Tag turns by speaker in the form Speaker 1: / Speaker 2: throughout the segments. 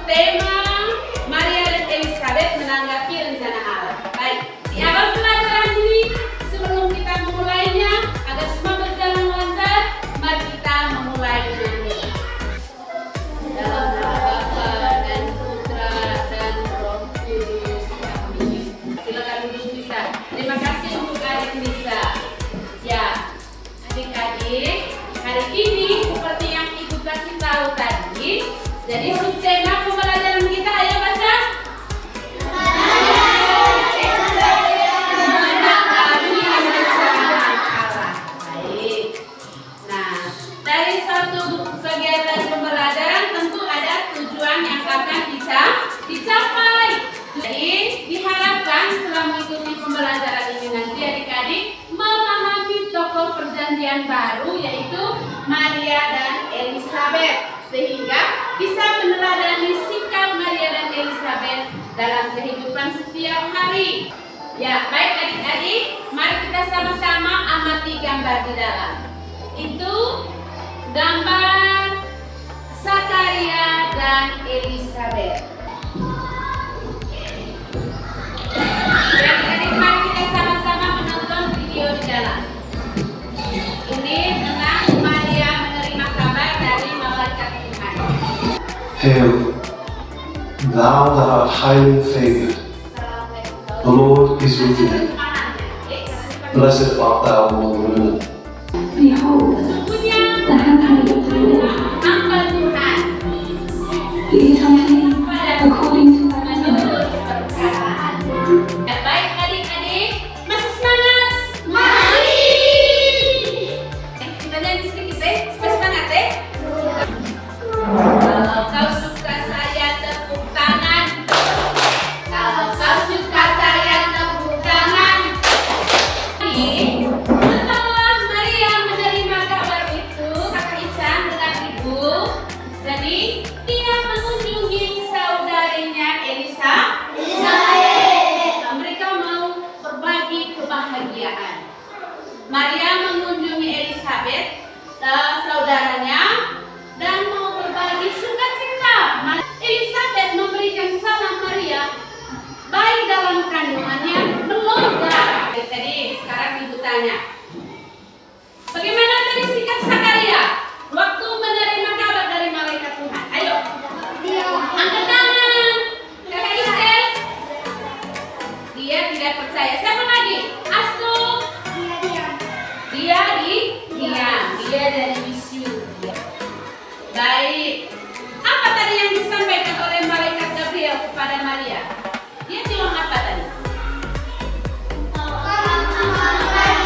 Speaker 1: tema Maria dan Elizabeth menanggapi rencana Allah. Baik, di awal pelajaran ini sebelum kita memulainya agar semua berjalan lancar, mari kita memulai dengan doa. Dalam nama Bapa dan Putra dan Roh Kudus. Amin. Silakan duduk bisa. Terima kasih untuk adik bisa. Ya, adik-adik, hari ini seperti yang Ibu kasih tahu tadi, jadi subtema pembelajaran kita, ayo baca. Menanggapi rencana Allah. Baik. Nah, dari satu kegiatan pembelajaran tentu ada tujuan yang akan dicapai. Jadi diharapkan setelah mengikuti pembelajaran ini nanti adik-adik memahami tokoh perjanjian baru yaitu Maria dan Elizabeth, sehingga bisa meneladani sikap Maria dan Elizabeth dalam kehidupan setiap hari. Ya, baik adik-adik, mari kita sama-sama amati gambar di dalam. Itu gambar Zakaria dan Elizabeth. Adik-adik, mari kita sama-sama menonton video di dalam. Ini tentang Maria menerima kabar dari malaikat Tuhan.
Speaker 2: Hail, thou that art highly favored, the Lord is with thee. Blessed art thou among women.
Speaker 3: Behold, the handmaid of the Lord,
Speaker 1: Hamba Tuhan,
Speaker 3: be it unto me according to thy word.
Speaker 1: ya, baik adik-adik, masih semangat? Mari! Kita nyanyi sedikit deh, supaya semangat deh. Kalau kau suka saya tepuk tangan. Kalau kau suka saya tepuk tangan. Setelah Maria menerima kabar itu, kakak Ican dengan ibu, jadi dia mengunjungi saudarinya Elizabeth. Mereka mau berbagi kebahagiaan. Maria mengunjungi Elizabeth, saudaranya, dan mau berbagi sukacita. Elizabeth memberikan salam Maria, baik dalam kandungannya melonjak. Tadi sekarang ibu tanya, bagaimana tadi sikap Zakaria waktu menerima kabar dari malaikat Tuhan? Ayo, angkat tangan. Kakak Isel, dia tidak percaya. Siapa lagi? Astu, dia diam. Dia dari bisu. Baik. Apa tadi yang disampaikan oleh malaikat Gabriel kepada Maria? Dia bilang apa tadi?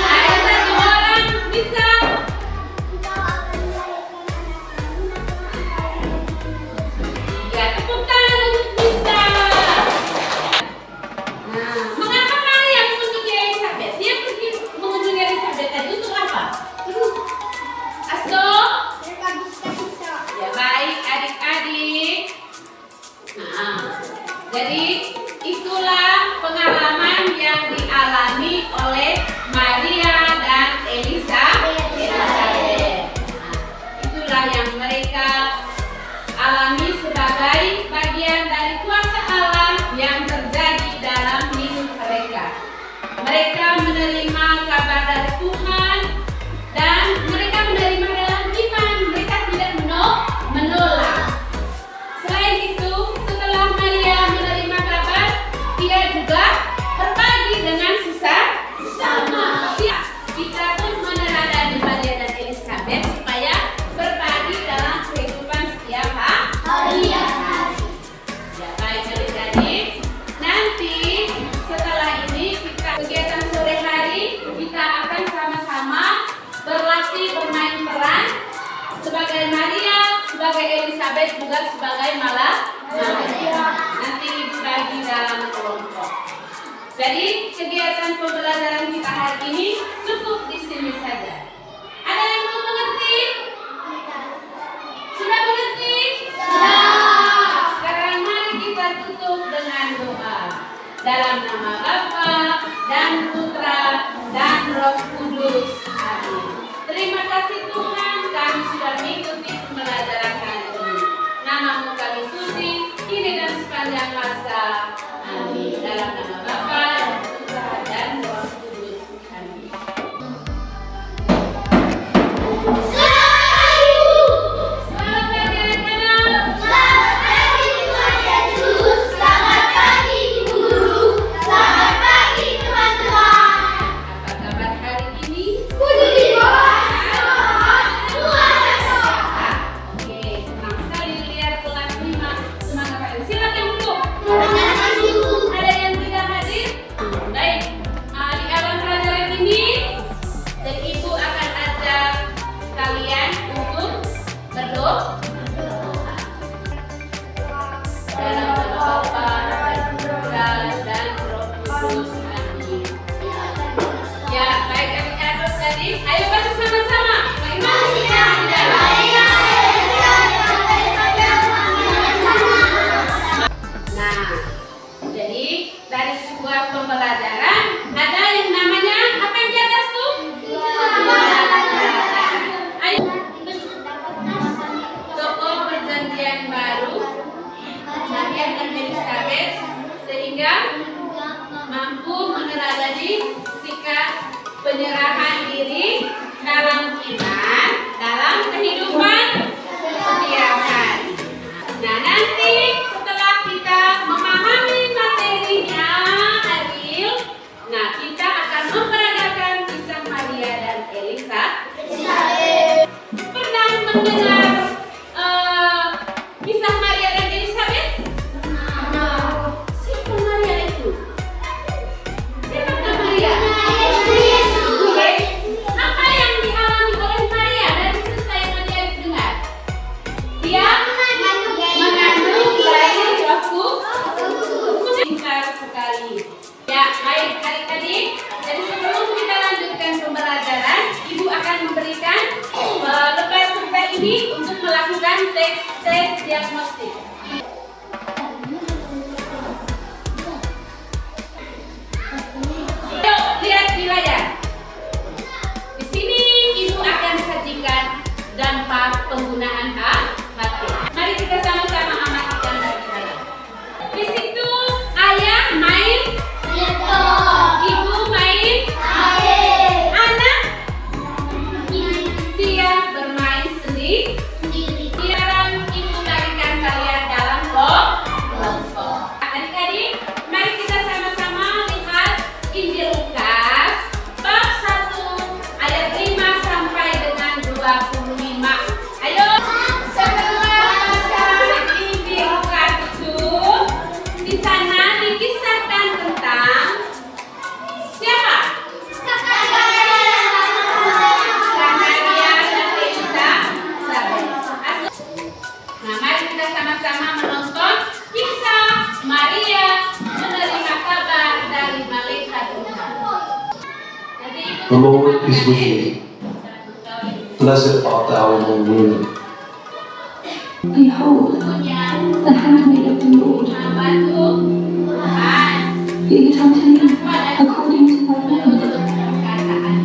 Speaker 1: Ada satu orang bisa. Ya, tepuk tangan untuk bisa. Nah, mengapa Maria mengunjungi Elizabeth? Dia pergi mengunjungi Elizabeth tadi untuk apa? Asto? Ya, baik adik-adik. Nah, jadi itulah pengalaman yang dialami oleh Maria dan Elizabeth. Nah, itulah yang mereka alami sebagai bagian dari kuasa Allah yang terjadi dalam hidup mereka. Mereka menerima kabar dari Tuhan dan mereka menerima dalam iman. Mereka tidak menolak. Selain itu, setelah Maria menerima kabar, dia juga berbagi dengan sesama. Kita pun meneladani Maria dan Elizabeth supaya berbagi dalam kehidupan setiap hari. Ya, baik adik-adik. Nanti setelah ini kita kegiatan sore hari, kita akan sama-sama berlatih bermain peran sebagai Maria, sebagai Elizabeth, juga sebagai Maria. Nanti dibagi dalam kelompok. Jadi kegiatan pembelajaran kita hari ini cukup di sini saja. Ada yang belum mengerti? Sudah mengerti? Sekarang mari kita tutup dengan doa. Dalam nama Bapa dan Putra dan Roh Kudus. Amin. Terima kasih Tuhan, kami sudah mengikuti pembelajaran hari ini. Namamu kami puji, sepanjang masa. Amin. Dalam nama Bapa, Putra, dan Roh Kudus. Amin. Selamat pagi anak-anak.
Speaker 4: Selamat pagi Tuhan Yesus. Selamat pagi guru. Selamat pagi teman-teman.
Speaker 1: Apa kabar hari ini?
Speaker 4: Puji Tuhan, sehat, luar biasa.
Speaker 1: Oke, senang sekali lihat kelas 5 semangat hari. Silakan duduk.
Speaker 4: Terima kasih guru.
Speaker 1: Ada yang tidak hadir? Baik. Di awal pelajaran ini, dan Ibu akan ajak kalian untuk berdoa. Dalam nama Bapa dan Putra dan Roh Kudus. Amin. Ya, baik adik-adik. Ayo baca sama-sama. Bagaimana kita di dalam? Nah, jadi dari sebuah pembelajaran ada yang namanya apa yang di atas tuh? Ayo, tokoh perjanjian baru, Maria dan Elizabeth, sehingga mampu meneladani sikap penyerahan diri dalam iman, dalam kehidupan setiap hari. Nah, nanti setelah kita memahami materinya adil, nah kita akan memperagakan kisah Maria dan Elisa. Pernah mendengar kisah Maria dan Elizabeth? Siapa Maria itu? Siapa Maria? Oke. Apa yang dialami oleh Maria dari cerita yang Maria dengar? Dia mengandung bayi Roh Kudus. Singkat sekali. Ya, baik adik-adik. Jadi sebelum kita lanjutkan pembelajaran, Ibu akan memberikan lepas cerita ini untuk melakukan tes diagnostik. Yuk, lihat di layar. Di sini Ibu akan sajikan dampak penggunaan HP. Mari kita sama-sama amati gambar di layar. Di situ ayah main, ibu main, anak dia bermain sendiri. Sekarang Ibu berikan kalian dalam kelompok. Adik-adik, mari kita sama-sama lihat Injil Lukas bab 1 ayat 5 sampai dengan 25. Ayo, setelah baca Injil Lukas itu, di sana dikisahkan tentang siapa? Zakaria dan Elizabeth. Nah, mari kita sama-sama menonton kisah Maria menerima kabar dari malaikat Tuhan. Nanti Ibu
Speaker 2: The Lord is with you. Blessed art thou among women.
Speaker 3: Behold, the handmaid of the Lord,
Speaker 1: Bantu Tuhan
Speaker 3: be it unto me according to thy word.
Speaker 1: perkataan.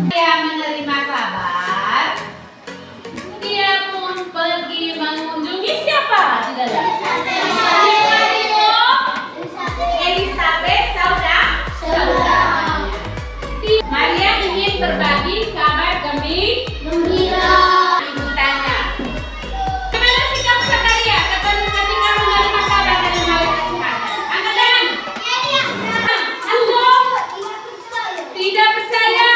Speaker 1: Dia menerima kabar, dia pun pergi mengunjungi siapa di dalam? Elizabeth, saudaranya. Maria ingin berbagi kabar gembira. Ibu tanya, gimana sikap Zakaria ketika menerima kabar dari malaikat Tuhan? Angkat tangan. Antum tidak percaya?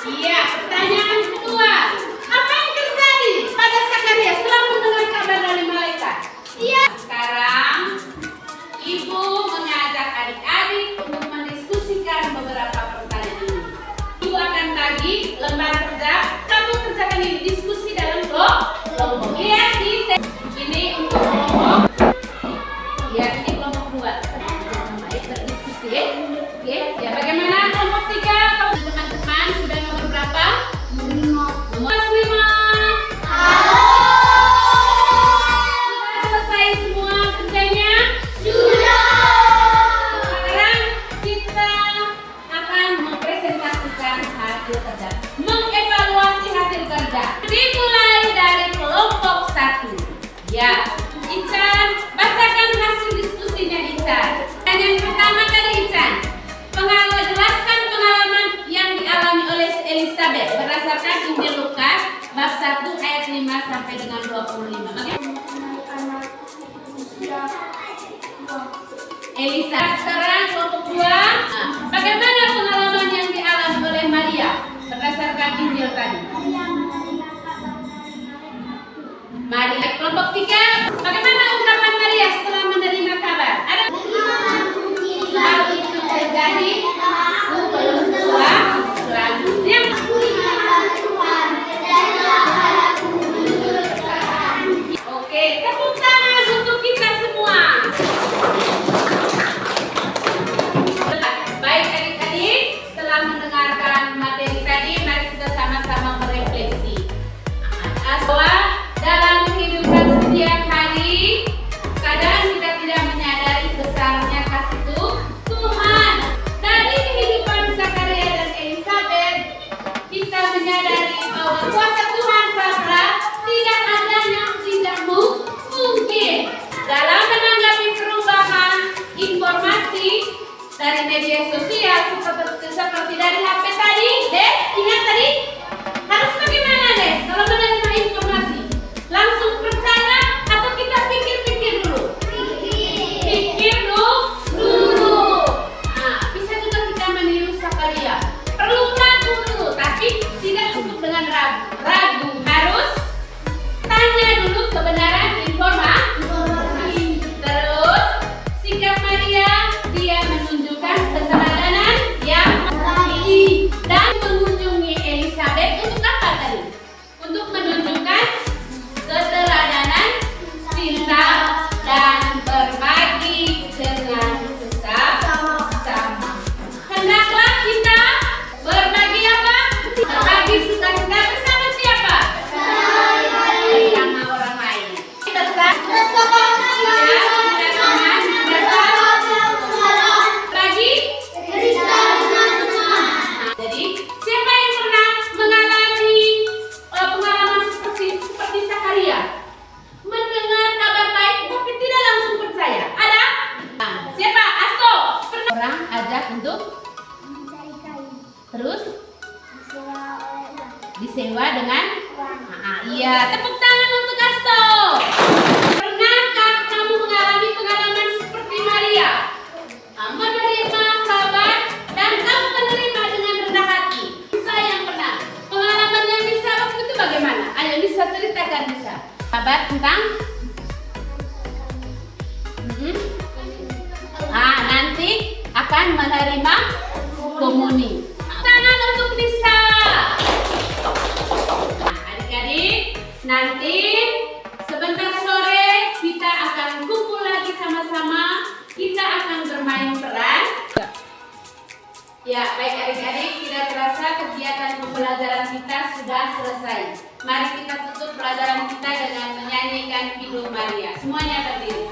Speaker 1: Iya. Pertanyaan kedua, apa yang terjadi pada Zakaria setelah mendengar kabar dari malaikat? Sekarang Ibu mengajak adik-adik untuk mendiskusikan beberapa pertanyaan ini. Ibu akan bagi Elisa. Sekarang kelompok 2. Nah, bagaimana pengalaman yang dialami oleh Maria berdasarkan Injil tadi? Maria. Kelompok 3. Bagaimana ungkapan Maria setelah menerima kabar? Ada hal itu terjadi selanjutnya. Oke, tepuk tangan untuk kita semua. Baik adik-adik, setelah mendengarkan materi tadi, mari kita sama-sama merefleksi bahwa dalam kehidupan setiap hari, kadang kita tidak menyadari besarnya kasih Tuhan. Dari kehidupan Zakaria dan Elizabeth, kita menyadari bahwa kuasa Tuhan Bapa tidak ada yang tidak mungkin. Dalam menanggapi perubahan informasi dari media sosial seperti dari HP tadi, Des, ingat tadi? Harus bagaimana, Des? Kalau menerima informasi, langsung percaya atau kita pikir-pikir dulu? Pikir dulu. Nah, bisa juga kita meniru Zakaria. Perlu ragu dulu, tapi tidak cukup dengan ragu. Harus tanya dulu kebenaran informasi. Terus, sikap Maria, dia menunjukkan keteladanan yang baik dan mengunjungi Elizabeth untuk apa tadi? Untuk menunjukkan keteladanan, cinta, dan berbagi dengan sesama. Hendaklah kita berbagi apa? Berbagi sukacita bersama siapa? Bersama orang lain. Bagi. Jadi siapa yang pernah mengalami pengalaman seperti Zakaria? Mendengar kabar baik tapi tidak langsung percaya. Ada? Nah, siapa? Asto. Pernah orang ajak untuk terus disewa dengan iya, tepuk tangan untuk Asto. Pernahkah kamu mengalami pengalaman seperti Maria? Menerima kabar dan kamu menerima dengan rendah hati. Bisa yang pernah. Pengalamannya Lisa waktu itu bagaimana? Ayo Lisa ceritakan Lisa. Kabar tentang nanti akan menerima komuni. Tangan untuk Lisa. Nah, adik-adik, nanti sebentar sore kita akan kumpul lagi sama-sama. Kita akan bermain peran. Ya, baik adik-adik, tidak terasa kegiatan pembelajaran kita sudah selesai. Mari kita tutup pelajaran kita dengan menyanyikan Hidup Maria. Semuanya berdiri.